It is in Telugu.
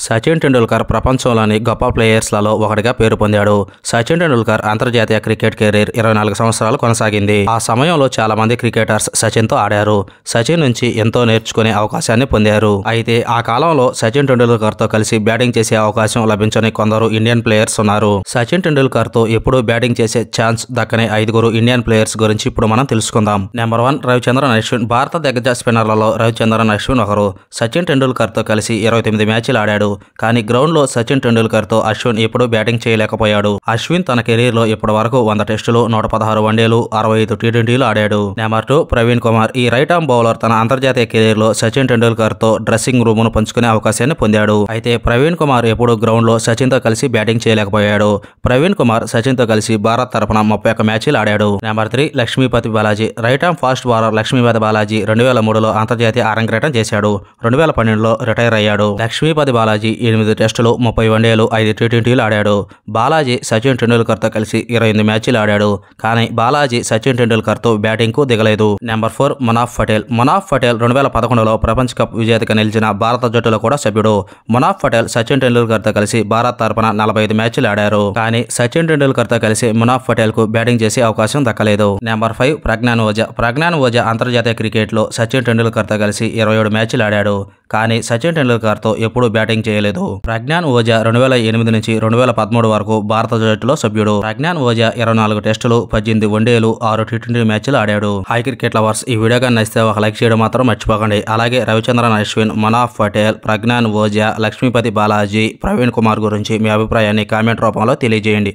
సచిన్ టెండూల్కర్ ప్రపంచంలోని గొప్ప ప్లేయర్స్లలో ఒకటిగా పేరు పొందాడు. సచిన్ టెండూల్కర్ అంతర్జాతీయ క్రికెట్ కెరీర్ 24 సంవత్సరాలు కొనసాగింది. ఆ సమయంలో చాలా మంది క్రికెటర్స్ సచిన్తో ఆడారు. సచిన్ నుంచి ఎంతో నేర్చుకునే అవకాశాన్ని పొందారు. అయితే ఆ కాలంలో సచిన్ టెండూల్కర్తో కలిసి బ్యాటింగ్ చేసే అవకాశం లభించని కొందరు ఇండియన్ ప్లేయర్స్ ఉన్నారు. సచిన్ టెండూల్కర్తో ఎప్పుడూ బ్యాటింగ్ చేసే ఛాన్స్ దక్కని 5 ఇండియన్ ప్లేయర్స్ గురించి ఇప్పుడు మనం తెలుసుకుందాం. నెంబర్ 1 రవిచంద్రన్ అశ్విన్. భారత దిగ్గజ స్పిన్నర్లలో రవిచంద్రన్ అశ్విన్ ఒకరు. సచిన్ టెండూల్కర్తో కలిసి 29 మ్యాచ్లు ఆడాడు. కానీ గ్రౌండ్లో సచిన్ టెండూల్కర్తో అశ్విన్ ఎప్పుడూ బ్యాటింగ్ చేయలేకపోయాడు. అశ్విన్ తన కెరీర్లో ఇప్పటి వరకు 100 టెస్టులు, 116 వన్డేలు, 65 టీ20లు ఆడాడు. నెంబర్ 2 ప్రవీణ్ కుమార్. ఈ రైట్ ఆర్మ్ బౌలర్ తన అంతర్జాతీయ కెరీర్లో సచిన్ టెండూల్కర్తో డ్రెస్సింగ్ రూమ్ను పంచుకునే అవకాశాన్ని పొందాడు. అయితే ప్రవీణ్ కుమార్ ఎప్పుడూ గ్రౌండ్లో సచిన్తో కలిసి బ్యాటింగ్ చేయలేకపోయాడు. ప్రవీణ్ కుమార్ సచిన్తో కలిసి భారత్ తరపున 31 మ్యాచ్లు ఆడాడు. Number 3 Lakshmipathy Balaji. Right arm fast bowler Lakshmipathy Balaji 2003లో అంతర్జాతీయ అరంగేట్రం చేశాడు. 2012లో రిటైర్ అయ్యాడు. లక్ష్మీపతి బాలాజీ 8 టెస్టులు, 30 వన్డేలు, 5 టీ20లు ఆడాడు. బాలాజీ సచిన్ టెండూల్కర్తో కలిసి 28 మ్యాచ్లు ఆడాడు. కానీ బాలాజీ సచిన్ టెండూల్కర్తో బ్యాటింగ్కు దిగలేదు. నెంబర్ 4 మునాఫ్ పటేల్. మునాఫ్ పటేల్ 2011లో ప్రపంచ కప్ విజేతగా నిలిచిన భారత జట్టులో కూడా సభ్యుడు. మునాఫ్ పటేల్ సచిన్ టెండూల్కర్తో కలిసి భారత్ తరపున 45 మ్యాచ్లు ఆడారు. కానీ సచిన్ టెండూల్కర్తో కలిసి మునాఫ్ పటేల్కు బ్యాటింగ్ చేసే అవకాశం దక్కలేదు. నెంబర్ 5 ప్రజ్ఞాన్ ఓజా. ప్రజ్ఞాన్ ఓజా అంతర్జాతీయ క్రికెట్లో సచిన్ టెండూల్కర్తో కలిసి 27 మ్యాచ్లు ఆడాడు. కానీ సచిన్ టెండూల్కర్తో ఎప్పుడూ బ్యాటింగ్ చేయలేదు. ప్రజ్ఞాన్ ఓజా 2008 నుంచి 2013 వరకు భారత జట్టులో సభ్యుడు. ప్రజ్ఞాన్ ఓజా 24 టెస్టులు, 18 వన్డేలు, 6 టీ20 మ్యాచ్లు ఆడాడు. హై క్రికెట్ లవర్స్, ఈ వీడియో కానీ నచ్చితే ఒక లైక్ చేయడం మాత్రం మర్చిపోకండి. అలాగే రవిచంద్రన్ అశ్విన్, మునాఫ్ పటేల్, ప్రజ్ఞాన్ ఓజా, లక్ష్మీపతి బాలాజీ, ప్రవీణ్ కుమార్ గురించి మీ అభిప్రాయాన్ని కామెంట్ రూపంలో తెలియజేయండి.